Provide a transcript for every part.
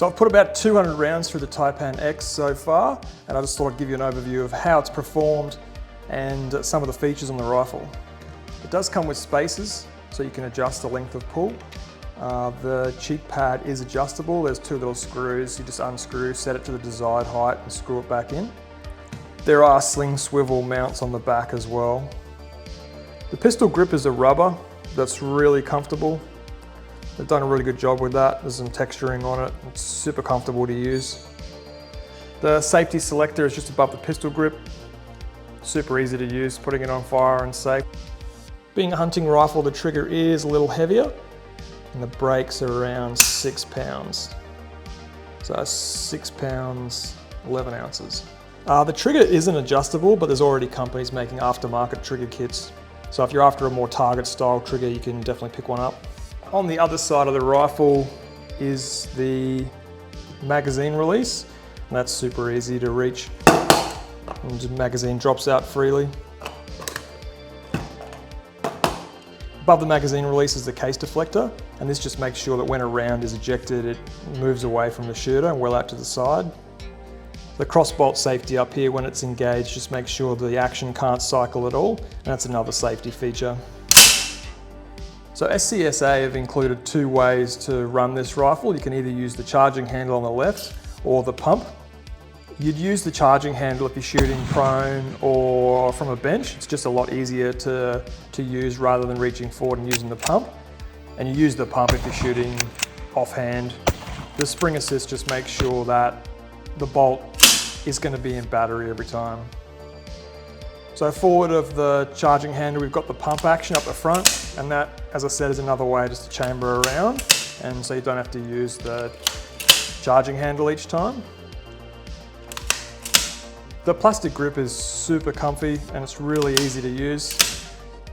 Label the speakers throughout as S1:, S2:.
S1: So I've put about 200 rounds through the Taipan X so far, and I just thought I'd give you an overview of how it's performed and some of the features on the rifle. It does come with spacers, so you can adjust the length of pull. The cheek pad is adjustable. There's two little screws. You just unscrew, set it to the desired height and screw it back in. There are sling swivel mounts on the back as well. The pistol grip is a rubber that's really comfortable. They've done a really good job with that. There's some texturing on it. It's super comfortable to use. The safety selector is just above the pistol grip. Super easy to use, putting it on fire and safe. Being a hunting rifle, the trigger is a little heavier and the brakes are around 6 pounds. So 6 pounds, 11 ounces. The trigger isn't adjustable, but there's already companies making aftermarket trigger kits. So if you're after a more target style trigger, you can definitely pick one up. On the other side of the rifle is the magazine release, and that's super easy to reach. And the magazine drops out freely. Above the magazine release is the case deflector, and this just makes sure that when a round is ejected, it moves away from the shooter and well out to the side. The crossbolt safety up here, when it's engaged, just makes sure the action can't cycle at all, and that's another safety feature. So SCSA have included 2 ways to run this rifle. You can either use the charging handle on the left or the pump. You'd use the charging handle if you're shooting prone or from a bench. It's just a lot easier to use rather than reaching forward and using the pump. And you use the pump if you're shooting offhand. The spring assist just makes sure that the bolt is going to be in battery every time. So forward of the charging handle, we've got the pump action up the front, and that, as I said, is another way just to chamber around, and so you don't have to use the charging handle each time. The plastic grip is super comfy and it's really easy to use,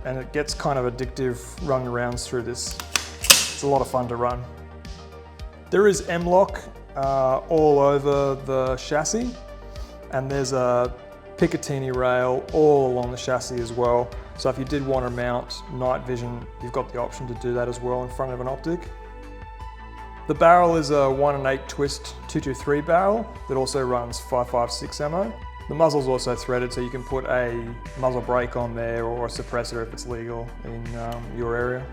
S1: and it gets kind of addictive running rounds through this. It's a lot of fun to run. There is M-lock all over the chassis, and there's a Picatinny rail all along the chassis as well. So if you did want to mount night vision, you've got the option to do that as well in front of an optic. The barrel is a 1 1/8 twist 223 barrel that also runs 5.56 ammo. The muzzle's also threaded, so you can put a muzzle brake on there or a suppressor if it's legal in your area.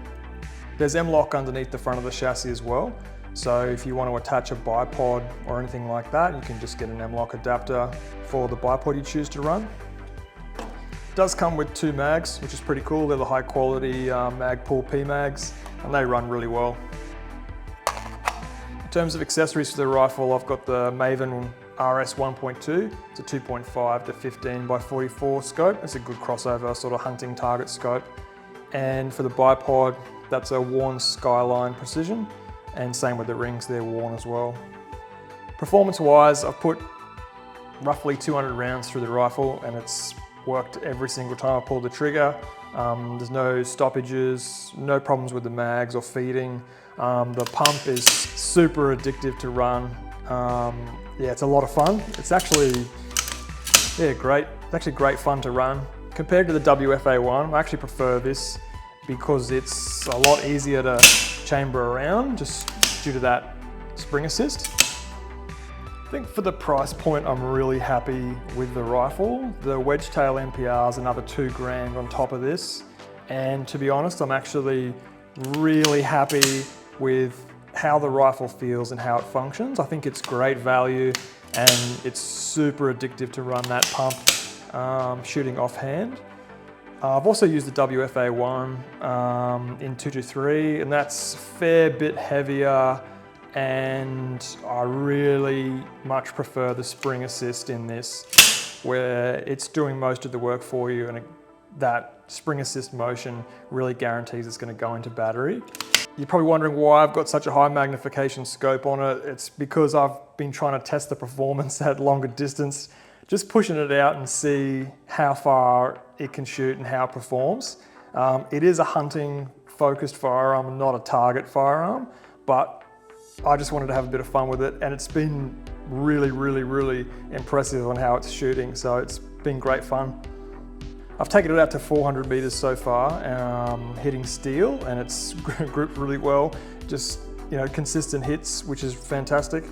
S1: There's M-lock underneath the front of the chassis as well. So if you want to attach a bipod or anything like that, you can just get an M-lock adapter for the bipod you choose to run. It does come with 2 mags, which is pretty cool. They're the high quality Magpul P mags, and they run really well. In terms of accessories for the rifle, I've got the Maven RS 1.2. It's a 2.5 to 15 by 44 scope. It's a good crossover sort of hunting target scope. And for the bipod, that's a Warn Skyline Precision. And same with the rings, they're worn as well. Performance-wise, I've put roughly 200 rounds through the rifle, and it's worked every single time I pulled the trigger. There's no stoppages, no problems with the mags or feeding. The pump is super addictive to run. Yeah, it's a lot of fun. It's actually, great. It's actually great fun to run. Compared to the WFA1, I actually prefer this because it's a lot easier to chamber around just due to that spring assist. I think for the price point, I'm really happy with the rifle. The wedge tail NPR is another $2 on top of this. And to be honest, I'm actually really happy with how the rifle feels and how it functions. I think it's great value and it's super addictive to run that pump shooting offhand. I've also used the WFA1 in 223, and that's a fair bit heavier, and I really much prefer the spring assist in this, where it's doing most of the work for you, and that spring assist motion really guarantees it's going to go into battery. You're probably wondering why I've got such a high magnification scope on it. It's because I've been trying to test the performance at longer distance, just pushing it out and see how far it can shoot and how it performs. It is a hunting focused firearm, not a target firearm, but I just wanted to have a bit of fun with it, and it's been really, really, really impressive on how it's shooting, so it's been great fun. I've taken it out to 400 meters so far, hitting steel, and it's grouped really well. Just, consistent hits, which is fantastic.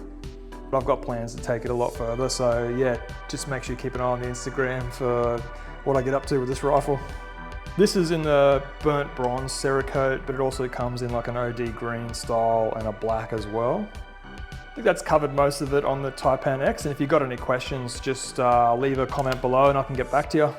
S1: But I've got plans to take it a lot further, so yeah, just make sure you keep an eye on the Instagram for what I get up to with this rifle. This is in the burnt bronze Cerakote, but it also comes in like an OD green style and a black as well. I think that's covered most of it on the Taipan X, and if you've got any questions, just leave a comment below and I can get back to you.